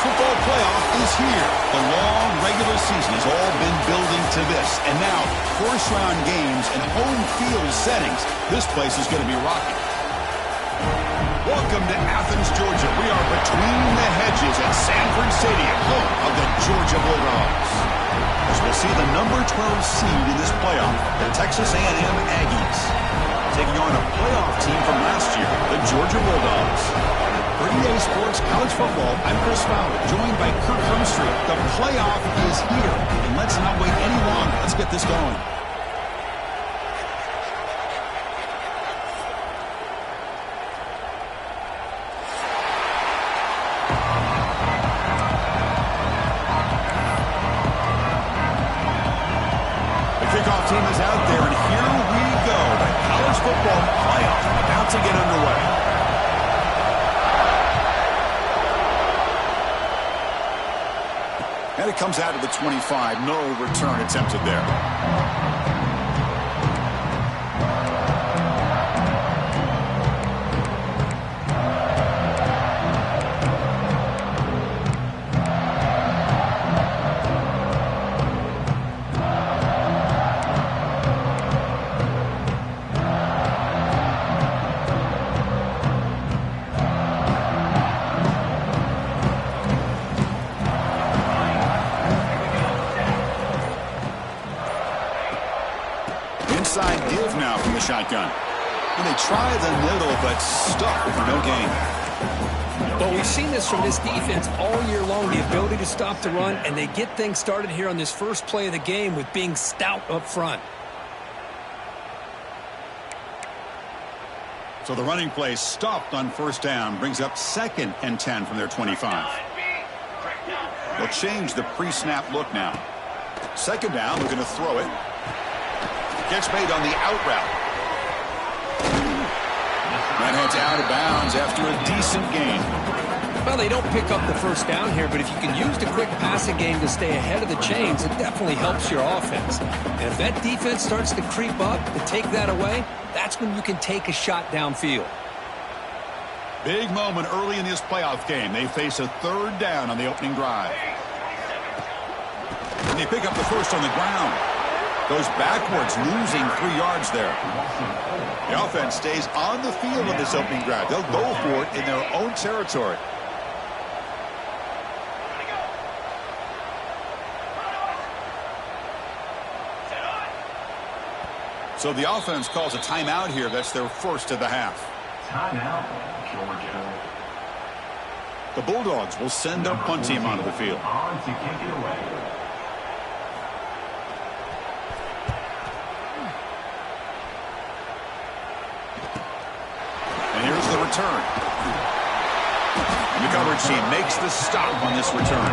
football playoff is here. The long regular season has all been building to this. And now, first-round games and home field settings. This place is going to be rocking. Welcome to Athens, Georgia. We are between the hedges at Sanford Stadium, home of the Georgia Bulldogs. As we'll see the number 12 seed in this playoff, the Texas A&M Aggies, taking on a playoff team from last year, the Georgia Bulldogs. For EA Sports College Football, I'm Chris Fowler, joined by Kirk Hermstreet. The playoff is here, and let's not wait any longer. Let's get this going. Kickoff team is out there, and here we go. The college football playoff about to get underway. And it comes out of the 25. No return attempted there. Inside give now from the shotgun. And they try the middle, but stuck for no gain. Well, we've seen this from this defense all year long, the ability to stop the run, and they get things started here on this first play of the game with being stout up front. So the running play stopped on first down, brings up 2nd and 10 from their 25. They'll change the pre-snap look now. 2nd down, looking to throw it. Gets made on the out route. That heads out of bounds after a decent gain. Well, they don't pick up the first down here, but if you can use the quick passing game to stay ahead of the chains, it definitely helps your offense. And if that defense starts to creep up to take that away, that's when you can take a shot downfield. Big moment early in this playoff game. They face a 3rd down on the opening drive. And they pick up the first on the ground. Goes backwards, losing 3 yards there. The offense stays on the field in this opening drive. They'll go for it in their own territory. So the offense calls a timeout here. That's their first of the half. Timeout, Georgia. The Bulldogs will send their punt team onto the field. On to kick it away. Here's the return. And the coverage team makes the stop on this return.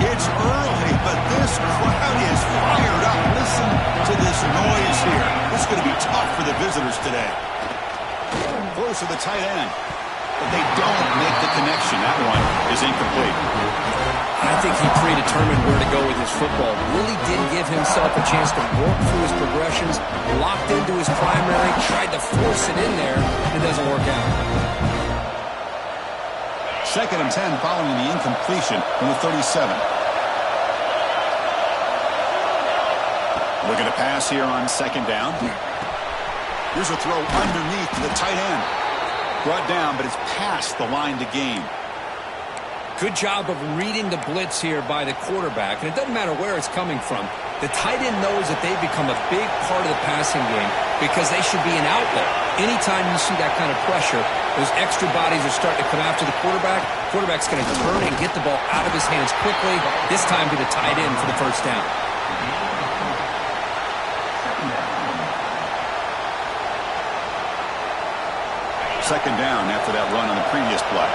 It's early, but this crowd is fired up. Listen to this noise here. It's going to be tough for the visitors today. Close to the tight end, but they don't make the connection. That one is incomplete. I think he predetermined where to go with his football. Really didn't give himself a chance to work through his progressions, locked into his primary, tried to force it in there, and it doesn't work out. 2nd and 10 following the incompletion from the 37. Looking to pass here on 2nd down. Here's a throw underneath to the tight end. Brought down, but it's past the line to gain. Good job of reading the blitz here by the quarterback. And it doesn't matter where it's coming from. The tight end knows that they've become a big part of the passing game because they should be an outlet. Anytime you see that kind of pressure, those extra bodies are starting to come after the quarterback. Quarterback's going to turn and get the ball out of his hands quickly, this time to the tight end for the first down. 2nd down after that run on the previous play.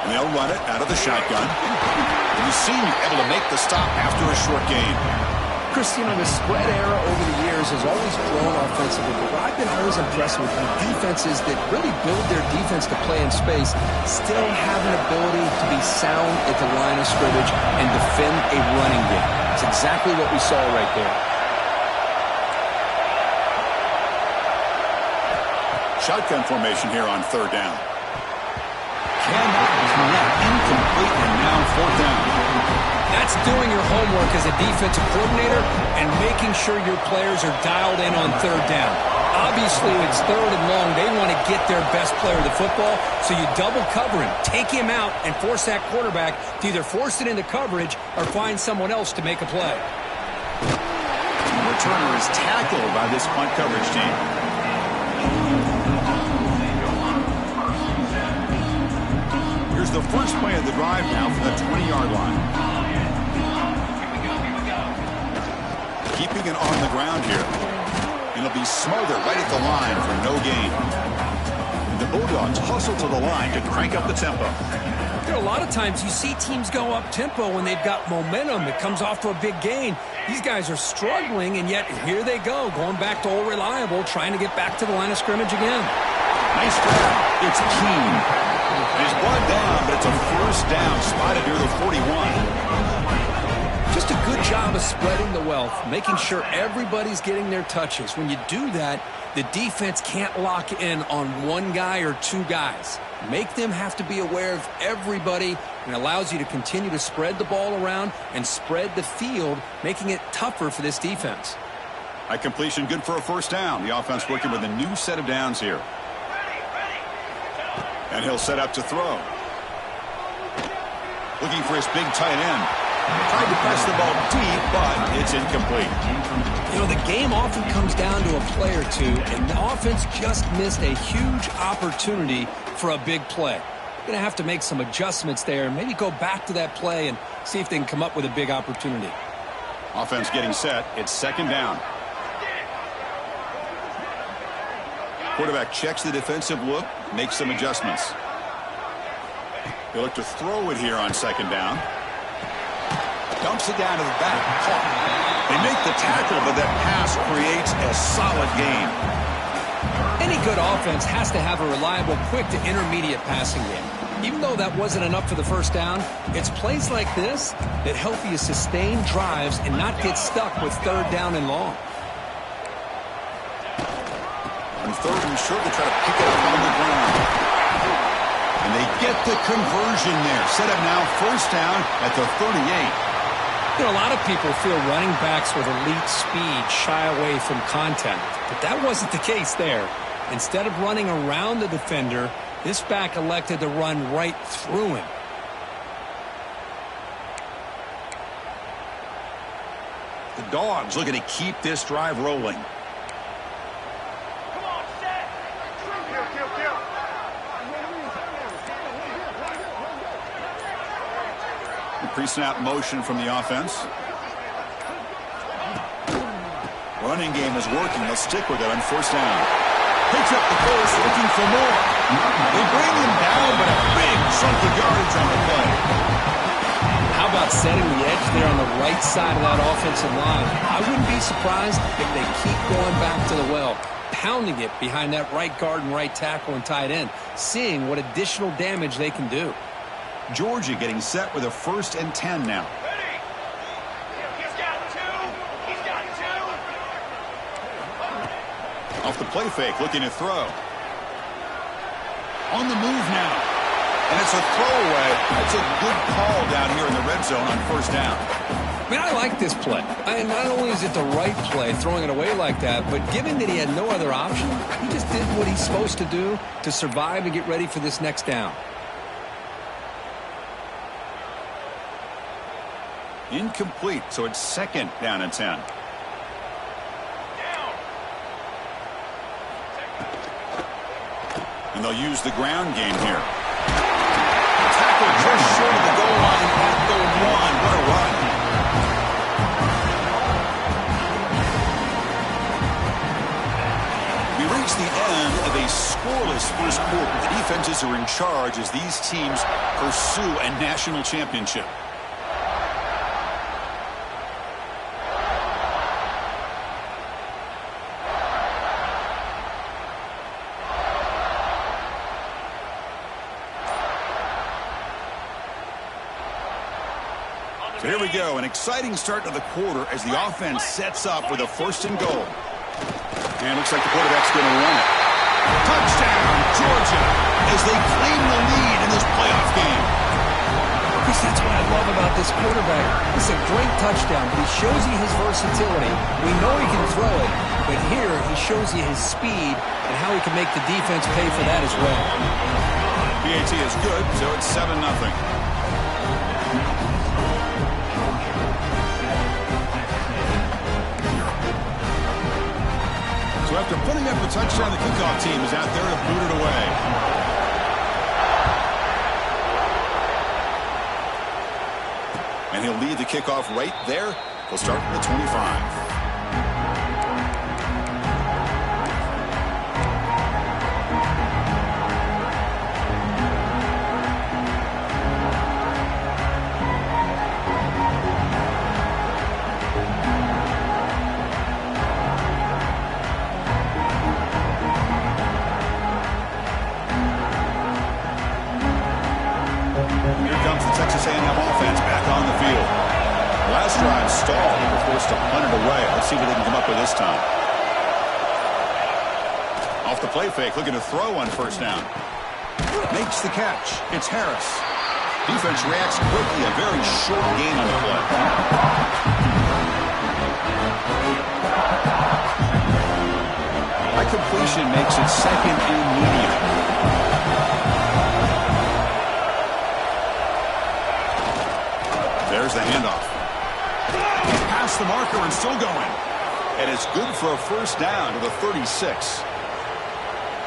And they'll run it out of the shotgun. And the senior able to make the stop after a short gain. Chris, you know, the spread era over the years has always grown offensively, but what I've been always impressed with defenses that really build their defense to play in space still have an ability to be sound at the line of scrimmage and defend a running game. It's exactly what we saw right there. Shotgun formation here on third down. Cannot connect, incomplete, and now fourth down. That's doing your homework as a defensive coordinator and making sure your players are dialed in on third down. Obviously, it's third and long. They want to get their best player of the football, so you double cover him, take him out, and force that quarterback to either force it into coverage or find someone else to make a play. The returner is tackled by this punt coverage team. Here's the first play of the drive now from the 20-yard line. Keeping it on the ground here. It'll be smothered right at the line for no gain. The Bulldogs hustle to the line to crank up the tempo. You know, a lot of times you see teams go up-tempo when they've got momentum. It comes off to a big gain. These guys are struggling, and yet here they go, going back to old reliable, trying to get back to the line of scrimmage again. Nice grab. It's Keen. He's brought down, but it's a first down, spotted near the 41. Just a good job of spreading the wealth, making sure everybody's getting their touches. When you do that, the defense can't lock in on one guy or two guys. Make them have to be aware of everybody, and allows you to continue to spread the ball around and spread the field, making it tougher for this defense. High completion, good for a first down. The offense working with a new set of downs here. And he'll set up to throw. Looking for his big tight end. Tried to press the ball deep, but it's incomplete. You know, the game often comes down to a play or two, and the offense just missed a huge opportunity for a big play. Going to have to make some adjustments there, and maybe go back to that play and see if they can come up with a big opportunity. Offense getting set. It's second down. Quarterback checks the defensive look, makes some adjustments. They look to throw it here on second down. Dumps it down to the back. Caught. They make the tackle, but that pass creates a solid gain. Any good offense has to have a reliable, quick to intermediate passing game. Even though that wasn't enough for the first down, it's plays like this that help you sustain drives and not get stuck with third down and long. On third and short, they try to pick it up on the ground. And they get the conversion there. Set up now first down at the 38. You know, a lot of people feel running backs with elite speed shy away from contact, but that wasn't the case there. Instead of running around the defender, this back elected to run right through him. The Dogs looking to keep this drive rolling. Pre-snap motion from the offense. Running game is working. They'll stick with it on first down. Picks up the post, looking for more. They bring him down, but a big chunk of yardage on the play. How about setting the edge there on the right side of that offensive line? I wouldn't be surprised if they keep going back to the well, pounding it behind that right guard and right tackle and tight end, seeing what additional damage they can do. Georgia getting set with a 1st and 10 now. He's got two. Off the play fake, looking to throw. On the move now. And it's a throwaway. That's a good call down here in the red zone on first down. I mean, I like this play. And not only is it the right play, throwing it away like that, but given that he had no other option, he just did what he's supposed to do to survive and get ready for this next down. Incomplete, so it's second down and 10. And they'll use the ground game here. Tackle just short of the goal line at the 1. What a run. We reach the end of a scoreless first quarter. The defenses are in charge as these teams pursue a national championship. So here we go, an exciting start to the quarter as the offense sets up with a 1st and goal. And looks like the quarterback's going to run it. Touchdown, Georgia, as they claim the lead in this playoff game. Because that's what I love about this quarterback. It's a great touchdown, but he shows you his versatility. We know he can throw it, but here he shows you his speed and how he can make the defense pay for that as well. PAT is good, so it's 7-0. So after putting up a touchdown, the kickoff team is out there to boot it away. And he'll lead the kickoff right there. He'll start from the 25. Texas A&M offense back on the field. Last drive stalled and were forced to punt it away. Let's see what they can come up with this time. Off the play fake, looking to throw on 1st down. Makes the catch. It's Harris. Defense reacts quickly. A very short gain on the play. That completion makes it 2nd and medium. There's the handoff. Past the marker and still going. And it's good for a 1st down to the 36.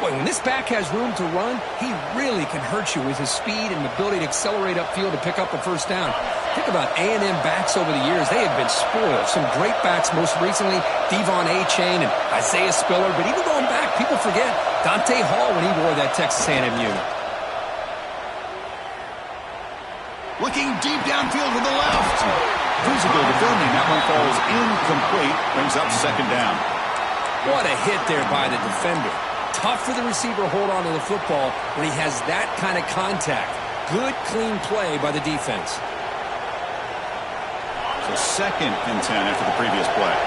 Boy, when this back has room to run, he really can hurt you with his speed and ability to accelerate upfield to pick up a 1st down. Think about A&M backs over the years. They have been spoiled. Some great backs, most recently Devon A-Chain and Isaiah Spiller. But even going back, people forget Dante Hall when he wore that Texas A&M unit. Looking deep downfield to the left. Physical defending. That one falls incomplete. Brings up 2nd down. What a hit there by the defender. Tough for the receiver to hold on to the football when he has that kind of contact. Good, clean play by the defense. So 2nd and 10 after the previous play.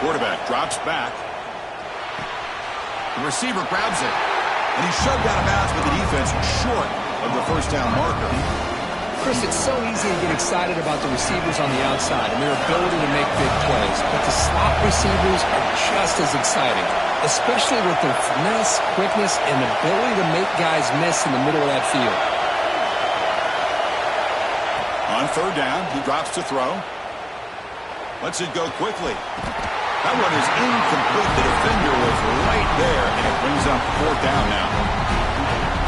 Quarterback drops back. The receiver grabs it, and he's shoved out of bounds with the defense short of the 1st down marker. Chris, it's so easy to get excited about the receivers on the outside and their ability to make big plays, but the slot receivers are just as exciting, especially with their finesse, quickness, and ability to make guys miss in the middle of that field. On 3rd down, he drops to throw. Lets it go quickly. That one is incomplete. The defender was right there, and it brings up 4th down now.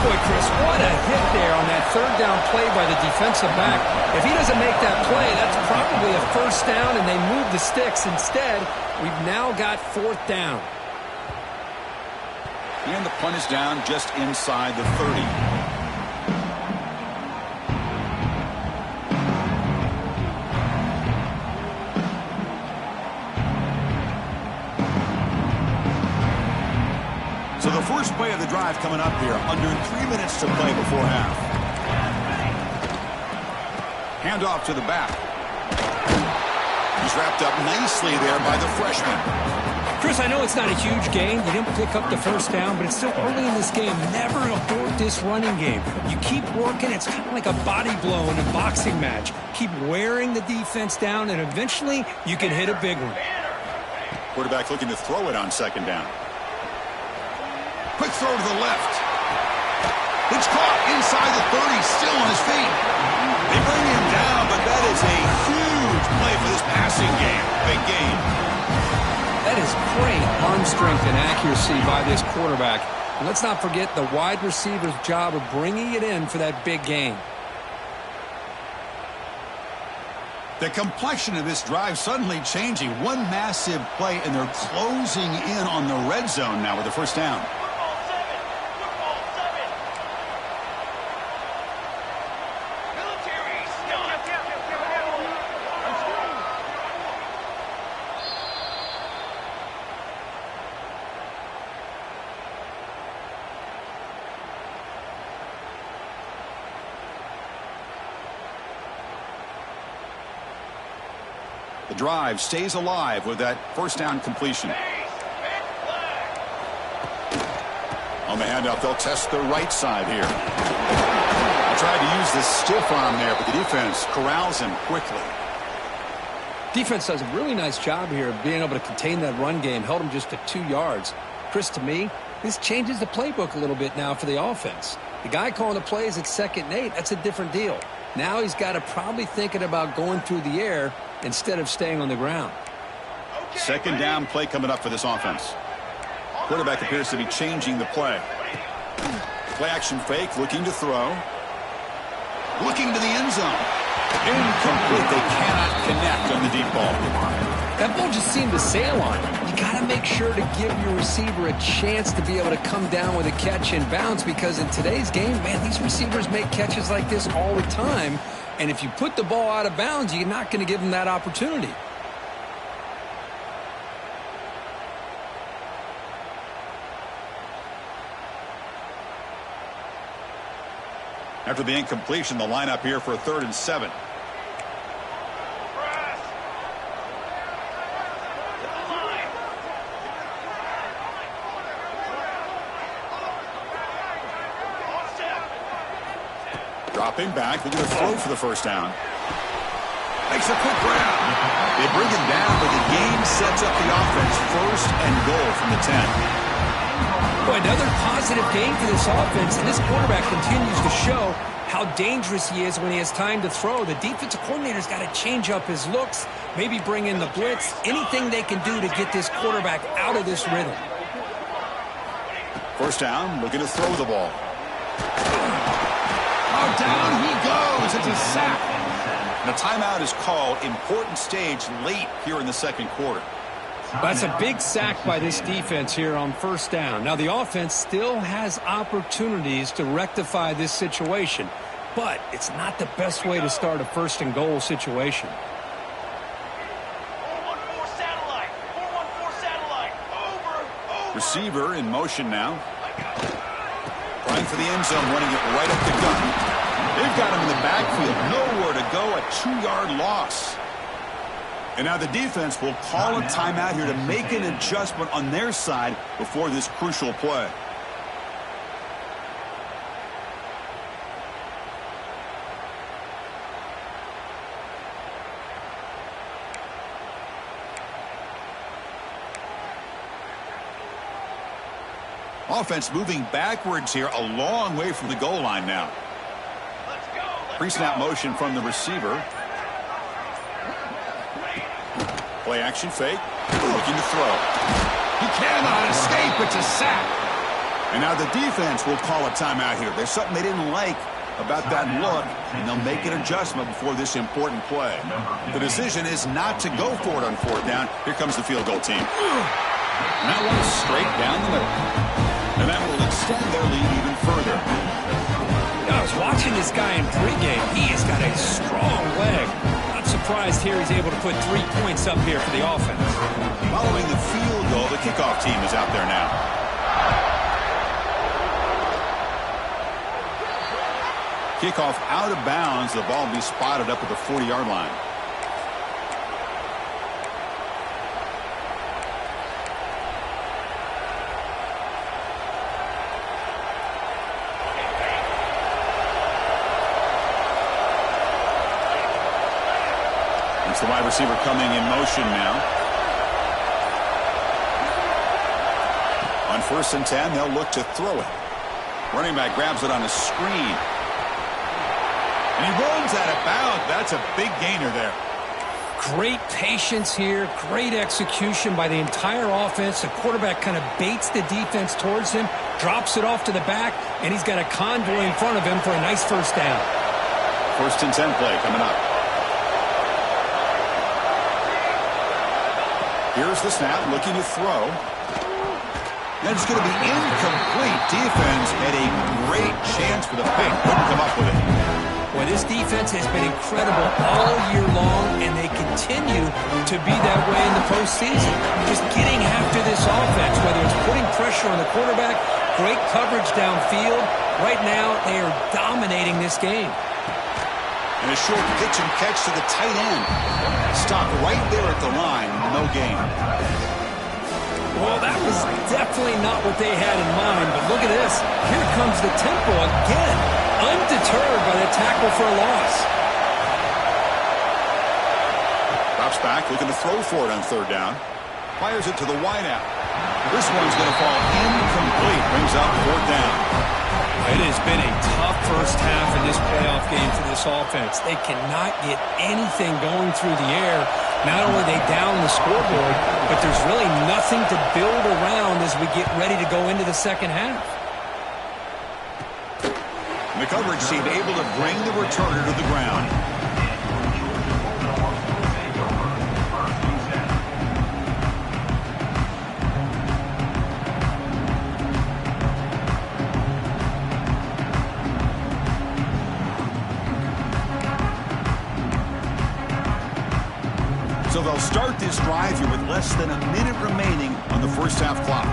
Boy, Chris, what a hit there on that 3rd down play by the defensive back. If he doesn't make that play, that's probably a 1st down, and they move the sticks. Instead, we've now got 4th down. And the punt is down just inside the 30. So the first play of the drive coming up here, under 3 minutes to play before half. Handoff to the back. He's wrapped up nicely there by the freshman. Chris, I know it's not a huge gain. You didn't pick up the 1st down, but it's still early in this game. Never abort this running game. You keep working. It's kind of like a body blow in a boxing match. Keep wearing the defense down, and eventually you can hit a big one. Quarterback looking to throw it on 2nd down. Quick throw to the left. It's caught inside the 30, still on his feet. They bring him down, but that is a huge play for this passing game. Big gain. That is great arm strength and accuracy by this quarterback. And let's not forget the wide receiver's job of bringing it in for that big gain. The complexion of this drive suddenly changing. One massive play, and they're closing in on the red zone now with the 1st down. The drive stays alive with that first down completion. On the handoff, they'll test the right side here. They tried to use the stiff arm there, but the defense corrals him quickly. Defense does a really nice job here of being able to contain that run game. Held him just to 2 yards. Chris, to me, this changes the playbook a little bit now for the offense. The guy calling the plays at 2nd and 8, that's a different deal. Now he's got to probably thinking about going through the air instead of staying on the ground. Second down play coming up for this offense. Quarterback appears to be changing the play. Play action fake, looking to throw. Looking to the end zone. Incomplete. They cannot connect on the deep ball. That ball just seemed to sail on him. You got to make sure to give your receiver a chance to be able to come down with a catch and bounce, because in today's game, man, these receivers make catches like this all the time. And if you put the ball out of bounds, you're not going to give them that opportunity. After the incompletion, the lineup here for a 3rd and 7. Dropping back, looking to throw for the first down. Makes a quick grab. They bring him down, but the game sets up the offense 1st and goal from the 10. Boy, another positive game for this offense, and this quarterback continues to show how dangerous he is when he has time to throw. The defensive coordinator's got to change up his looks, maybe bring in the blitz, anything they can do to get this quarterback out of this rhythm. First down, looking to throw the ball. Oh, down he goes. It's a sack. And a timeout is called. Important stage late here in the 2nd quarter. That's a big sack by this defense here on first down. Now, the offense still has opportunities to rectify this situation, but it's not the best way to start a 1st and goal situation. 414 satellite. 414 satellite. Over. Receiver in motion now. Trying for the end zone, running it right up the gun. They've got him in the backfield. Nowhere to go. A 2-yard loss. And now the defense will call a timeout here to make an adjustment on their side before this crucial play. Offense moving backwards here, a long way from the goal line now. Pre-snap motion from the receiver. Play action fake. Looking to throw. He cannot escape. It's a sack. And now the defense will call a timeout here. There's something they didn't like about that look, and they'll make an adjustment before this important play. The decision is not to go for it on 4th down. Here comes the field goal team. And that one is straight down the middle. And that will extend their lead even further. I was watching this guy in pregame. He has got a strong leg. Not surprised here he's able to put 3 points up here for the offense. Following the field goal, the kickoff team is out there now. Kickoff out of bounds. The ball will be spotted up at the 40-yard line. It's the wide receiver coming in motion now. On 1st and 10, they'll look to throw it. Running back grabs it on a screen. And he runs out of bounds. That's a big gainer there. Great patience here. Great execution by the entire offense. The quarterback kind of baits the defense towards him, drops it off to the back, and he's got a convoy in front of him for a nice first down. 1st and 10 play coming up. Here's the snap, looking to throw. And it's going to be incomplete. Defense had a great chance for the pick. Couldn't come up with it. Boy, this defense has been incredible all year long, and they continue to be that way in the postseason. Just getting after this offense, whether it's putting pressure on the quarterback, great coverage downfield. Right now, they are dominating this game. And a short pitch and catch to the tight end. Stopped right there at the line. No gain. Well, that was definitely not what they had in mind, but look at this. Here comes the tempo again. Undeterred by the tackle for a loss. Drops back, looking to throw for it on third down. Fires it to the wideout. This one's going to fall incomplete. Brings up fourth down. It has been a tough first half in this playoff game for this offense. They cannot get anything going through the air. Not only are they down the scoreboard, but there's really nothing to build around as we get ready to go into the second half. The coverage team able to bring the returner to the ground. So they'll start this drive here with less than a minute remaining on the first half clock.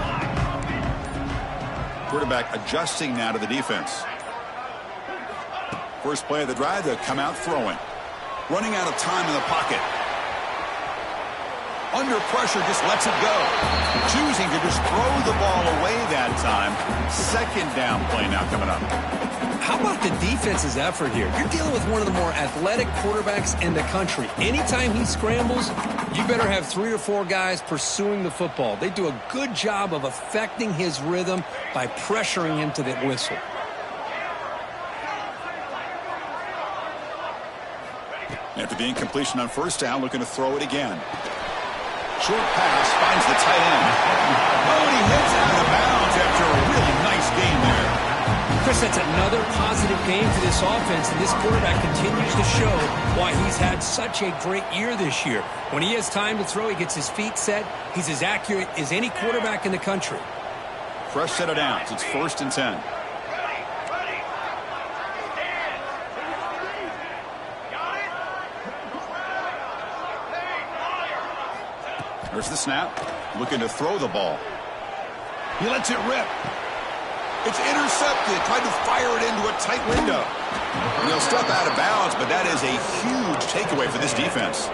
Quarterback adjusting now to the defense. First play of the drive, they'll come out throwing. Running out of time in the pocket. Under pressure, just lets it go. Choosing to just throw the ball away that time. Second down play now coming up. How about the defense's effort here? You're dealing with one of the more athletic quarterbacks in the country. Anytime he scrambles, you better have 3 or 4 guys pursuing the football. They do a good job of affecting his rhythm by pressuring him to the whistle. After the incompletion on first down, looking to throw it again. Short pass, finds the tight end. Oh, and he hits out of bounds after a really nice game there. Chris, that's another positive game for this offense, and this quarterback continues to show why he's had such a great year this year. When he has time to throw, he gets his feet set. He's as accurate as any quarterback in the country. Fresh set of downs. It's 1st and 10. There's the snap. Looking to throw the ball. He lets it rip. It's intercepted. Tried to fire it into a tight window. And he'll step out of bounds, but that is a huge takeaway for this defense.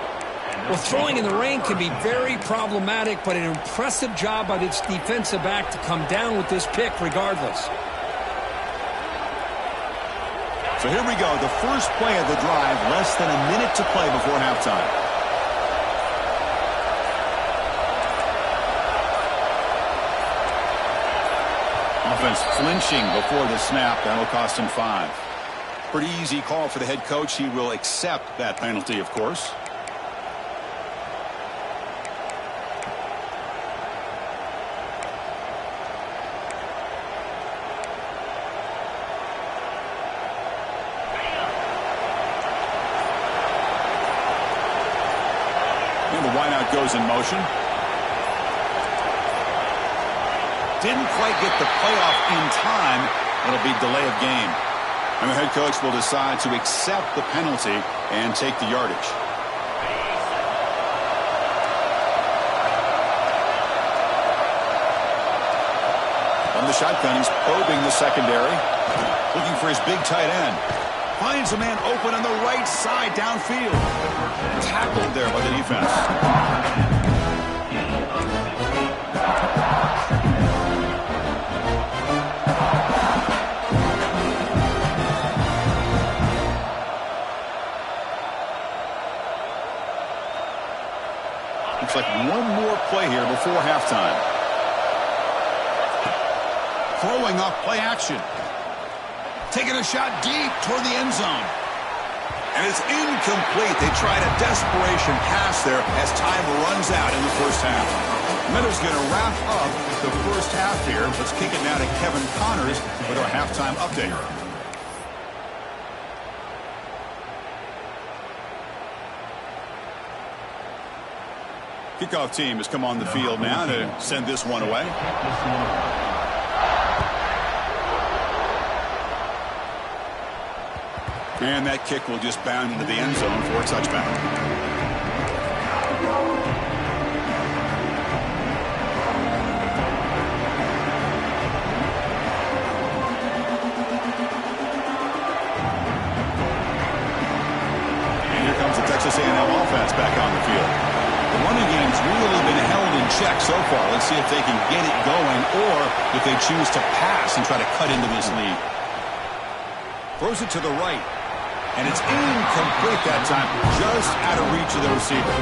Well, throwing in the rain can be very problematic, but an impressive job by this defensive back to come down with this pick regardless. So here we go. The first play of the drive. Less than a minute to play before halftime. Offense flinching before the snap. That'll cost him 5. Pretty easy call for the head coach. He will accept that penalty, of course. And the wideout goes in motion. Didn't quite get the playoff in time. It'll be delay of game. And the head coach will decide to accept the penalty and take the yardage. From the shotgun, he's probing the secondary. Looking for his big tight end. Finds a man open on the right side downfield. Tackled there by the defense. Looks like one more play here before halftime. Throwing off play action. Taking a shot deep toward the end zone. And it's incomplete. They tried a desperation pass there as time runs out in the first half. Meadows going to wrap up the first half here. Let's kick it now to Kevin Connors with our halftime update. Kickoff team has come on the field now to send this one away. And that kick will just bound into the end zone for a touchback. Texas A&M offense back on the field. The running game's really been held in check so far. Let's see if they can get it going or if they choose to pass and try to cut into this lead. Throws it to the right. And it's incomplete that time, just out of reach of the receiver.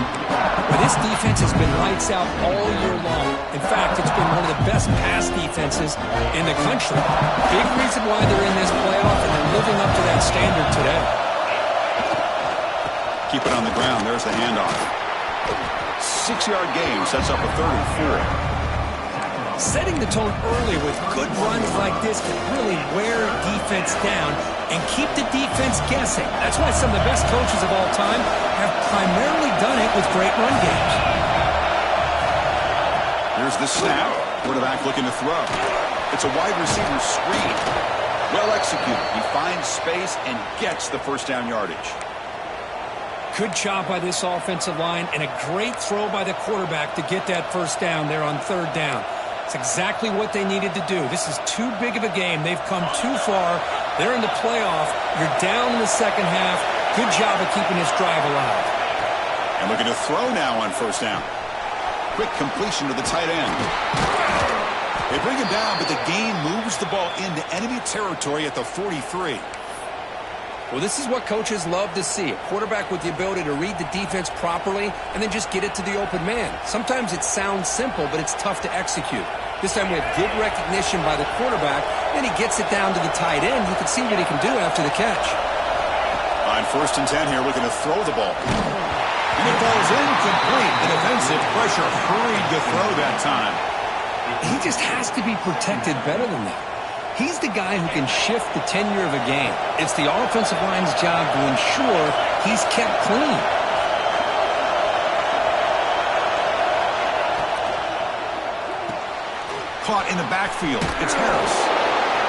But this defense has been lights out all year long. In fact, it's been one of the best pass defenses in the country. Big reason why they're in this playoff, and they're living up to that standard today. Keep it on the ground. There's the handoff. 6-yard gain sets up a 3rd and 4. Setting the tone early with good runs like this can really wear defense down and keep the defense guessing. That's why some of the best coaches of all time have primarily done it with great run games. Here's the snap. Quarterback looking to throw. It's a wide receiver screen. Well executed. He finds space and gets the first down yardage. Good job by this offensive line and a great throw by the quarterback to get that first down there on 3rd down. It's exactly what they needed to do. This is too big of a game. They've come too far. They're in the playoff. You're down in the second half. Good job of keeping this drive alive. And looking to throw now on 1st down. Quick completion to the tight end. They bring him down, but the gain moves the ball into enemy territory at the 43. Well, this is what coaches love to see. A quarterback with the ability to read the defense properly and then just get it to the open man. Sometimes it sounds simple, but it's tough to execute. This time we have good recognition by the quarterback. Then he gets it down to the tight end. You can see what he can do after the catch. On 1st and 10 here, looking to throw the ball. And it falls incomplete. The defensive pressure hurried to throw that time. He just has to be protected better than that. He's the guy who can shift the tenure of a game. It's the offensive line's job to ensure he's kept clean. Caught in the backfield. It's Harris.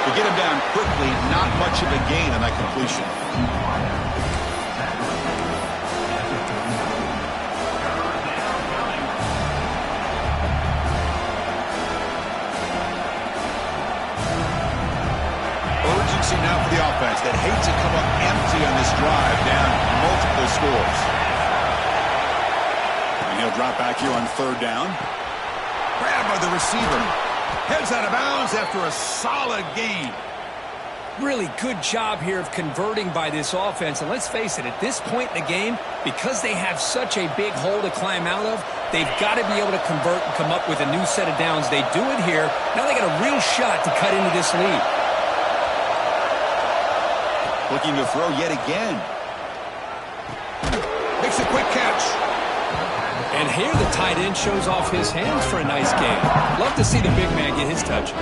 To get him down quickly, not much of a gain on that completion. Now for the offense that hates to come up empty on this drive, down multiple scores. And he'll drop back here on 3rd down. Grabbed by the receiver. Heads out of bounds after a solid gain. Really good job here of converting by this offense. And let's face it, at this point in the game, because they have such a big hole to climb out of, they've got to be able to convert and come up with a new set of downs. They do it here. Now they got a real shot to cut into this lead. Looking to throw yet again. Makes a quick catch. And here the tight end shows off his hands for a nice game. Love to see the big man get his touches.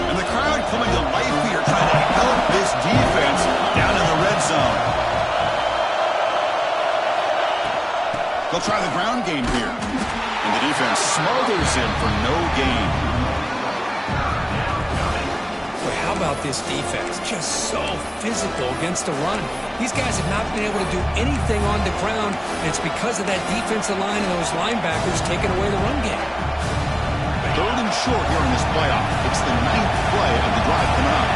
And the crowd coming to life here, trying to help this defense down in the red zone. They'll try the ground game here. And the defense smothers him for no gain. How about this defense? Just so physical against the run. These guys have not been able to do anything on the ground, and it's because of that defensive line and those linebackers taking away the run game. 3rd and short here in this playoff. It's the 9th play of the drive coming up.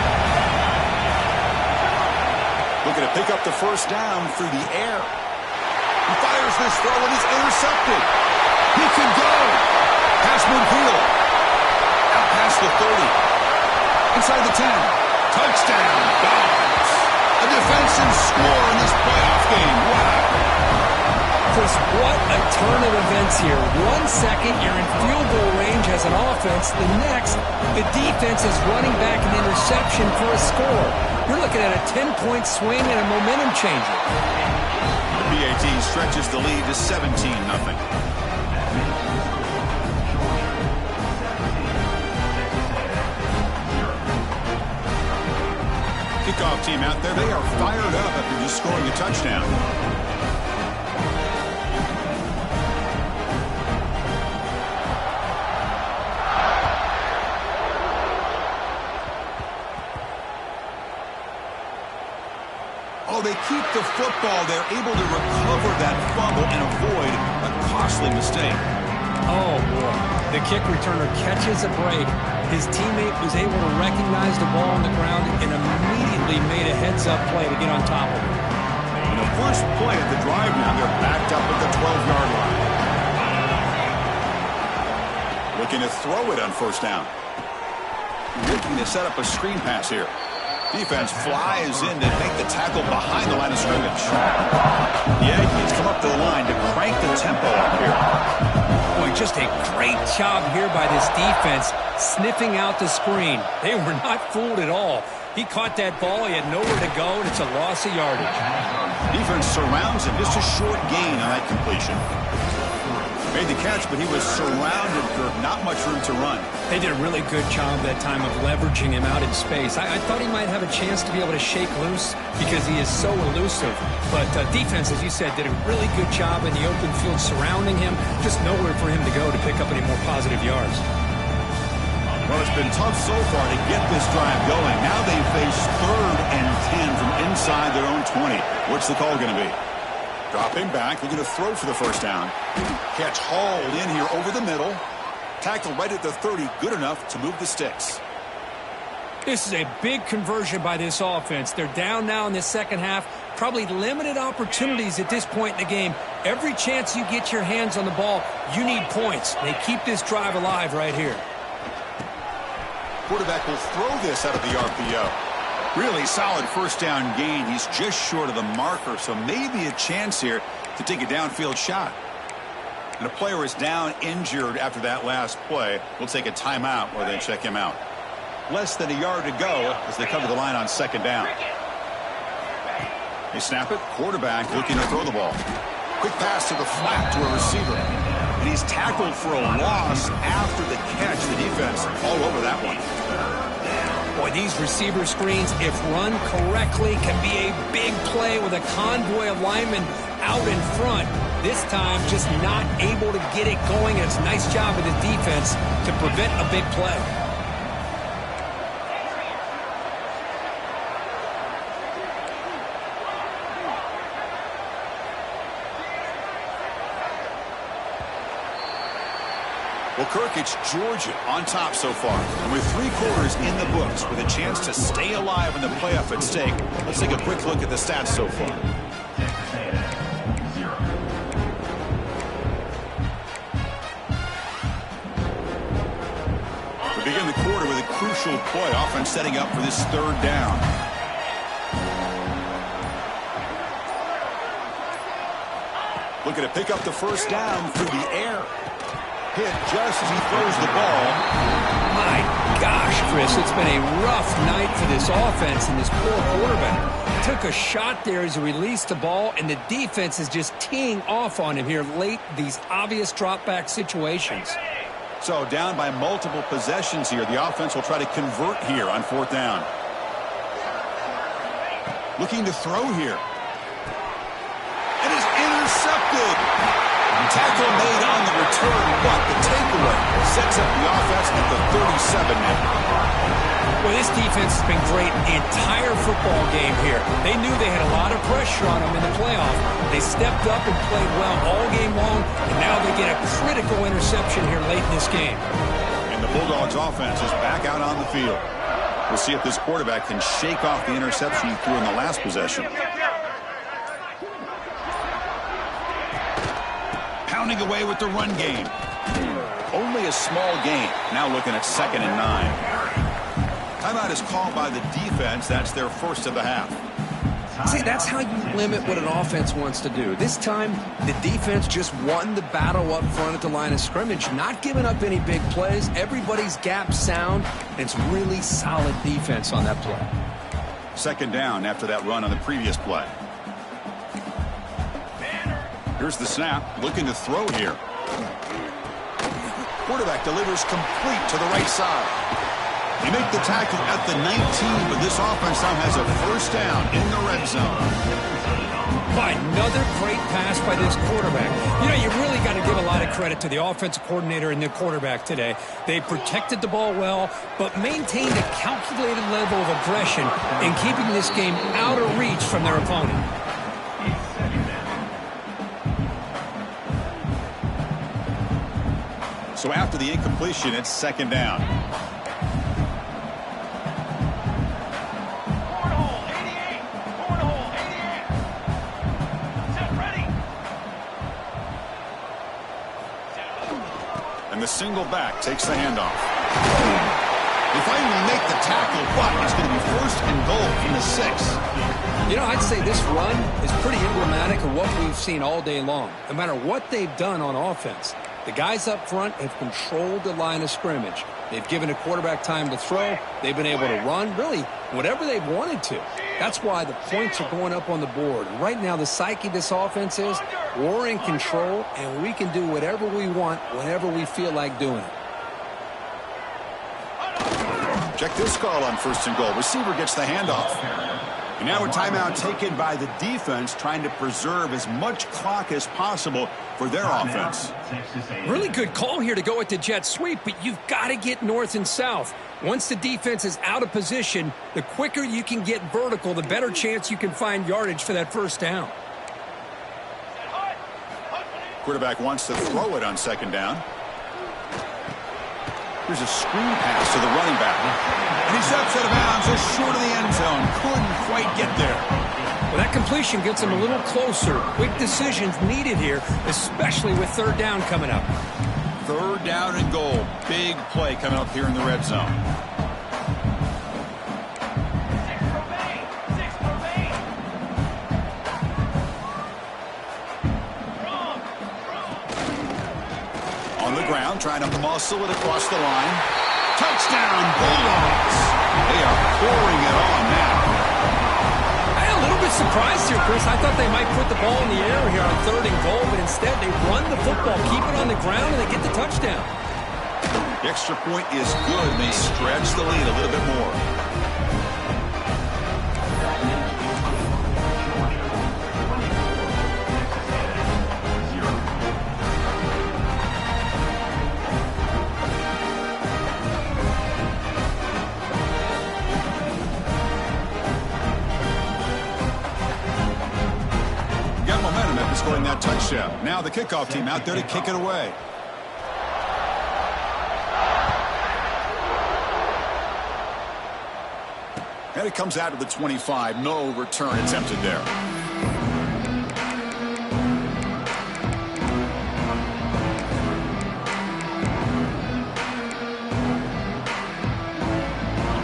Looking to pick up the first down through the air. He fires this throw and it's intercepted. He can go. Pass midfield. Out past the 30. Inside the 10. Touchdown. Dogs. A defensive score in this playoff game. Wow. Chris, what a turn of events here. 1 second, you're in field goal range as an offense. The next, the defense is running back an interception for a score. You're looking at a 10-point swing and a momentum changer. The PAT stretches the lead to 17-0. Kickoff team out there, they are fired up after just scoring a touchdown. Oh, they keep the football. They're able to recover that fumble and avoid a costly mistake. Oh, boy. The kick returner catches a break. His teammate was able to recognize the ball on the ground and immediately made a heads-up play to get on top of it. And the the first play of the drive now, they're backed up at the 12-yard line. Looking to throw it on first down. Looking to set up a screen pass here. Defense flies in to make the tackle behind the line of scrimmage. The Aggies come up to the line to crank the tempo up here. Boy, just a great job here by this defense, sniffing out the screen. They were not fooled at all. He caught that ball, he had nowhere to go, and it's a loss of yardage. Defense surrounds him, just a short gain on that completion. Made the catch, but he was surrounded for not much room to run. They did a really good job that time of leveraging him out in space. I thought he might have a chance to be able to shake loose because he is so elusive. But defense, as you said, did a really good job in the open field surrounding him. Just nowhere for him to go to pick up any more positive yards. Well, it's been tough so far to get this drive going. Now they face 3rd and 10 from inside their own 20. What's the call going to be? Dropping back, looking to throw for the first down. Catch hauled in here over the middle. Tackle right at the 30, good enough to move the sticks. This is a big conversion by this offense. They're down now in the second half. Probably limited opportunities at this point in the game. Every chance you get your hands on the ball, you need points. They keep this drive alive right here. Quarterback will throw this out of the RPO. Really solid first down gain. He's just short of the marker, so maybe a chance here to take a downfield shot. And a player is down injured after that last play. We'll take a timeout while they check him out. Less than a yard to go as they come to the line on second down. They snap it. Quarterback looking to throw the ball. Quick pass to the flat to a receiver. And he's tackled for a loss after the catch. The defense all over that one. Boy, these receiver screens, if run correctly, can be a big play with a convoy of linemen out in front. This time, just not able to get it going. It's a nice job of the defense to prevent a big play. Well, Kirk, it's Georgia on top so far. And with 3 quarters in the books, with a chance to stay alive in the playoff at stake, let's take a quick look at the stats so far. We begin the quarter with a crucial play, offense setting up for this 3rd down. Looking to pick up the first down through the air. Hit just as he throws the ball. My gosh, Chris, it's been a rough night for this offense and this poor quarterback. Took a shot there as he released the ball, and the defense is just teeing off on him here late, these obvious drop-back situations. So down by multiple possessions here. The offense will try to convert here on 4th down. Looking to throw here. It is intercepted. Tackle made on the return, but the takeaway sets up the offense at the 37 now. Well, this defense has been great the entire football game here. They knew they had a lot of pressure on them in the playoff. They stepped up and played well all game long, and now they get a critical interception here late in this game. And the Bulldogs offense is back out on the field. We'll see if this quarterback can shake off the interception he threw in the last possession. Pounding away with the run game. Only a small gain. Now looking at 2nd and 9. Timeout is called by the defense. That's their first of the half. See, that's how you limit what an offense wants to do. This time, the defense just won the battle up front at the line of scrimmage, not giving up any big plays. Everybody's gap sound. It's really solid defense on that play. 2nd down after that run on the previous play. Here's the snap, looking to throw here. Quarterback delivers complete to the right side. They make the tackle at the 19, but this offense now has a first down in the red zone. Another great pass by this quarterback. You know, you really got to give a lot of credit to the offensive coordinator and the quarterback today. They protected the ball well, but maintained a calculated level of aggression in keeping this game out of reach from their opponent. So after the incompletion, it's 2nd down. single back takes the handoff. They finally make the tackle, but it's going to be 1st and goal from the 6. You know, I'd say this run is pretty emblematic of what we've seen all day long. No matter what they've done on offense, the guys up front have controlled the line of scrimmage. They've given a quarterback time to throw. They've been able to run, really, whatever they've wanted to. That's why the points are going up on the board. Right now, the psyche of this offense is we're in control, and we can do whatever we want whenever we feel like doing it. Check this call on 1st and goal. Receiver gets the handoff. And now a timeout taken by the defense, trying to preserve as much clock as possible for their offense. Really good call here to go with the jet sweep, but you've got to get north and south. Once the defense is out of position, the quicker you can get vertical, the better chance you can find yardage for that 1st down. Quarterback wants to throw it on 2nd down. Here's a screen pass to the running back. And he steps out of bounds just short of the end zone. Couldn't quite get there. Well, that completion gets him a little closer. Quick decisions needed here, especially with 3rd down coming up. 3rd down and goal. Big play coming up here in the red zone. On the ground, trying to muscle it across the line. Touchdown, Bulldogs. They are pouring it on now. I'm a little bit surprised here, Chris. I thought they might put the ball in the air here on 3rd and goal, but instead they run the football, keep it on the ground, and they get the touchdown. The extra point is good. They stretch the lead a little bit more. Scoring that touchdown. Now the kickoff team out there to kick it away. And it comes out of the 25. No return attempted there.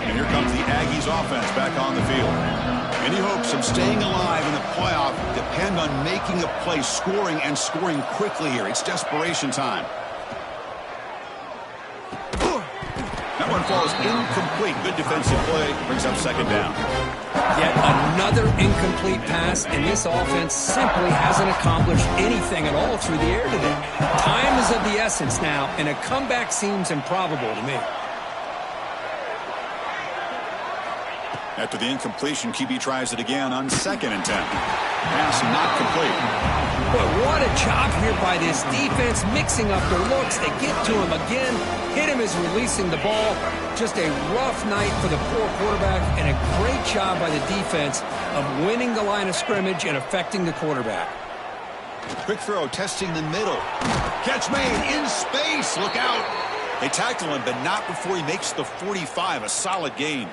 And here comes the Aggies offense back on the field. Any hopes of staying alive in the playoff depend on making a play, scoring, and scoring quickly here. It's desperation time. That one falls incomplete. Good defensive play. Brings up 2nd down. Yet another incomplete pass, and this offense simply hasn't accomplished anything at all through the air today. Time is of the essence now, and a comeback seems improbable to me. After the incompletion, QB tries it again on 2nd and 10. Pass not complete. But what a job here by this defense, mixing up their looks. They get to him again. Hit him as releasing the ball. Just a rough night for the poor quarterback, and a great job by the defense of winning the line of scrimmage and affecting the quarterback. Quick throw, testing the middle. Catch made in space. Look out. They tackle him, but not before he makes the 45. A solid gain.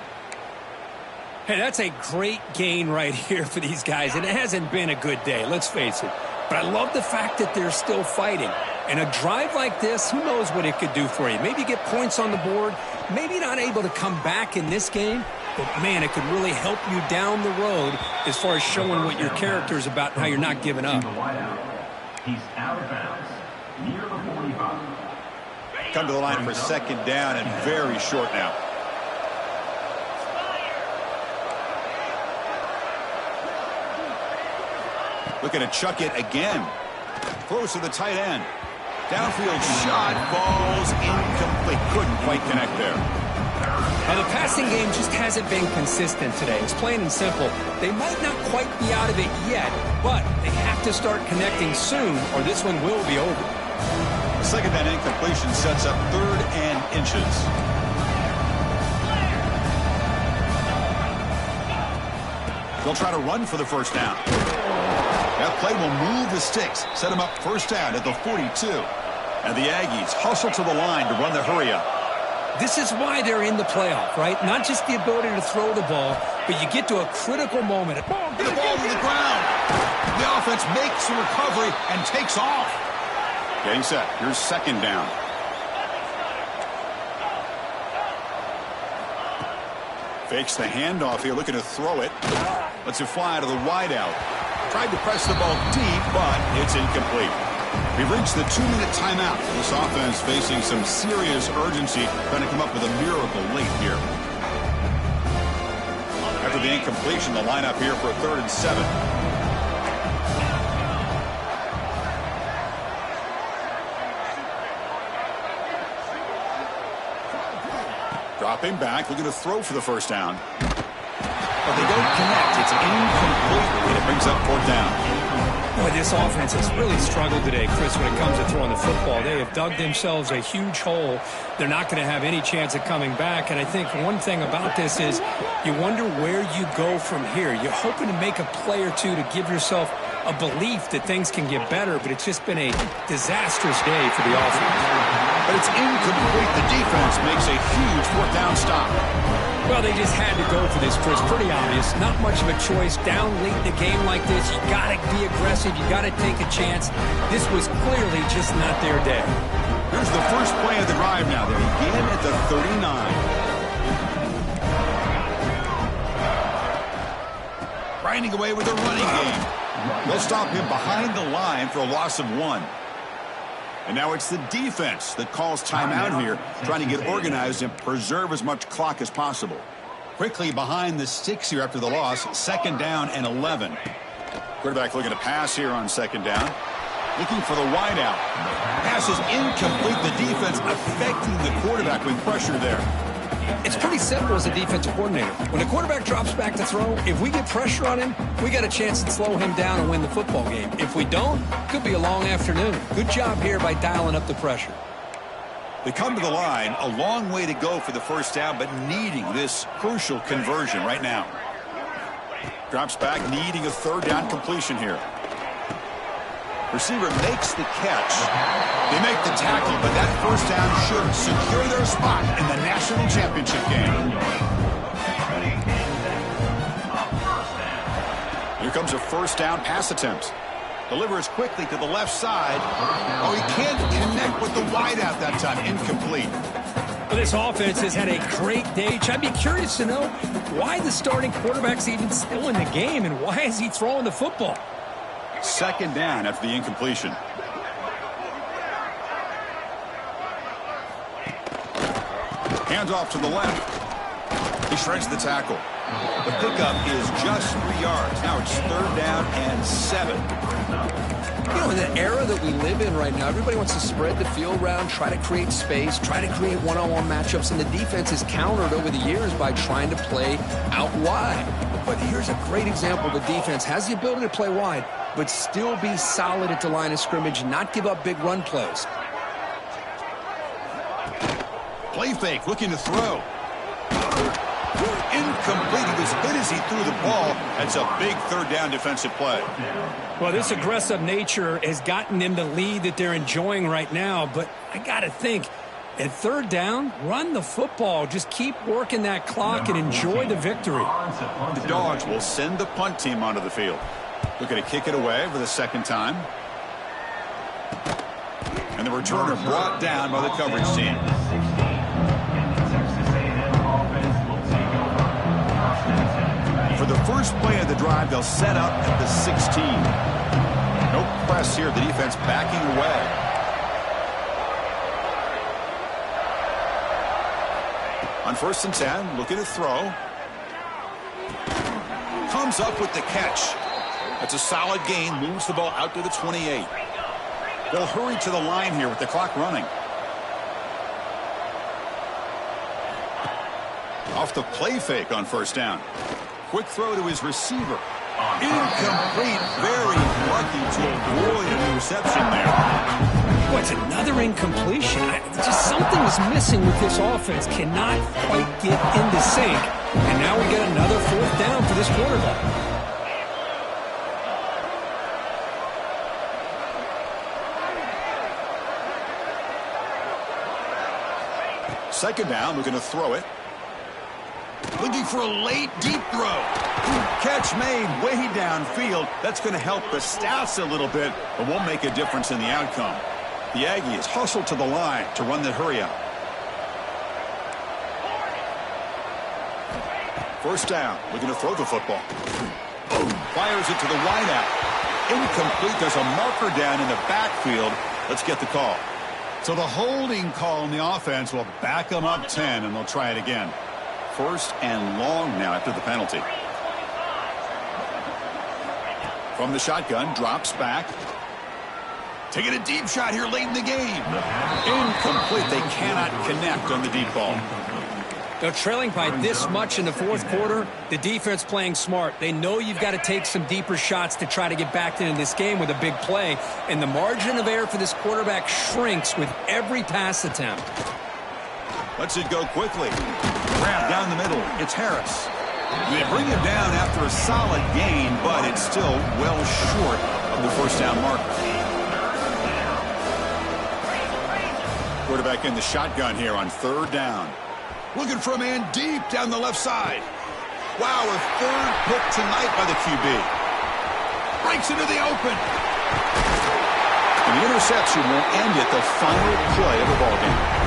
Hey, that's a great gain right here for these guys, and it hasn't been a good day, let's face it. But I love the fact that they're still fighting. And a drive like this, who knows what it could do for you. Maybe get points on the board, maybe not able to come back in this game, but man, it could really help you down the road as far as showing what your character is about and how you're not giving up. He's out of bounds, near the 45. Come to the line for 2nd down and very short now. Looking to chuck it again. Close to the tight end. Downfield shot falls incomplete. Couldn't quite connect there. Now, the passing game just hasn't been consistent today. It's plain and simple. They might not quite be out of it yet, but they have to start connecting soon, or this one will be over. The 2nd down incompletion sets up 3rd and inches. They'll try to run for the 1st down. That play will move the sticks, set them up 1st down at the 42. And the Aggies hustle to the line to run the hurry-up. This is why they're in the playoff, right? Not just the ability to throw the ball, but you get to a critical moment. Get the ball to the ground. The offense makes the recovery and takes off. Getting set. Here's 2nd down. Fakes the handoff here, looking to throw it. Lets it fly to the wideout. Tried to press the ball deep, but it's incomplete. We've reached the 2-minute timeout. This offense facing some serious urgency, trying to come up with a miracle late here. After the incompletion, the lineup here for a 3rd and 7. Dropping back, looking to throw for the first down. But they don't connect. It's incomplete, and it brings up 4th down. Boy, this offense has really struggled today, Chris, when it comes to throwing the football. They have dug themselves a huge hole. They're not going to have any chance of coming back. And I think one thing about this is you wonder where you go from here. You're hoping to make a play or two to give yourself a belief that things can get better, but it's just been a disastrous day for the offense. But it's incomplete. The defense makes a huge 4th down stop. Well, they just had to go for this, Chris. Pretty obvious. Not much of a choice. Down late in a game like this, you got to be aggressive. You got to take a chance. This was clearly just not their day. Here's the first play of the drive now. They begin at the 39. Grinding away with a running game. They'll stop him behind the line for a loss of 1. And now it's the defense that calls timeout here, trying to get organized and preserve as much clock as possible. Quickly behind the sticks here after the loss, 2nd down and 11. Quarterback looking to pass here on 2nd down. Looking for the wideout. Pass is incomplete. The defense affecting the quarterback with pressure there. It's pretty simple as a defensive coordinator. When a quarterback drops back to throw, if we get pressure on him, we got a chance to slow him down and win the football game. If we don't, could be a long afternoon. Good job here by dialing up the pressure. They come to the line, a long way to go for the first down, but needing this crucial conversion right now. Drops back, needing a 3rd down completion here. Receiver makes the catch. They make the tackle, but that first down should secure their spot in the national championship game. Here comes a 1st down pass attempt. Delivers quickly to the left side. Oh, he can't connect with the wideout that time. Incomplete. Well, this offense has had a great day. I'd be curious to know why the starting quarterback's even still in the game and why is he throwing the football? 2nd down after the incompletion. Hands off to the left. He shreds the tackle. The pickup is just 3 yards. Now it's 3rd down and 7. You know, in the era that we live in right now, everybody wants to spread the field around, try to create space, try to create one-on-one matchups, and the defense is countered over the years by trying to play out wide. But here's a great example. The defense has the ability to play wide, but still be solid at the line of scrimmage, not give up big run plays. Play fake, looking to throw. Incomplete. He was hit as he threw the ball. That's a big 3rd down defensive play. Well, this aggressive nature has gotten them the lead that they're enjoying right now, but I got to think, at 3rd down, run the football. Just keep working that clock and enjoy the victory. The Dogs will send the punt team onto the field. Looking to kick it away for the 2nd time. And the returner brought down by the coverage team. For the first play of the drive, they'll set up at the 16. No press here. The defense backing away. On 1st and 10, looking to throw. Comes up with the catch. That's a solid gain. Moves the ball out to the 28. They'll hurry to the line here with the clock running. Off the play fake on 1st down. Quick throw to his receiver. Incomplete. Very lucky to avoid an interception there. What's another incompletion? Just something is missing with this offense. Cannot quite get into sync. And now we get another 4th down for this quarterback. Second down, looking to throw it. Looking for a late, deep throw. Catch made way downfield. That's going to help the stats a little bit, but won't make a difference in the outcome. The Aggies hustle to the line to run the hurry out. First down. Looking to throw the football. Boom. Fires it to the wideout. Incomplete. There's a marker down in the backfield. Let's get the call. So the holding call on the offense will back them up 10, and they'll try it again. First and long now after the penalty. From the shotgun, drops back. Taking a deep shot here late in the game. Incomplete. They cannot connect on the deep ball. They're trailing by this much in the fourth quarter. The defense playing smart. They know you've got to take some deeper shots to try to get back into this game with a big play. And the margin of error for this quarterback shrinks with every pass attempt. Lets it go quickly. Grab down the middle. It's Harris. They bring him down after a solid gain, but it's still well short of the first down marker. Quarterback in the shotgun here on third down. Looking for a man deep down the left side. Wow, a third pick tonight by the QB. Breaks into the open. And the interception will end it, the final play of the ballgame.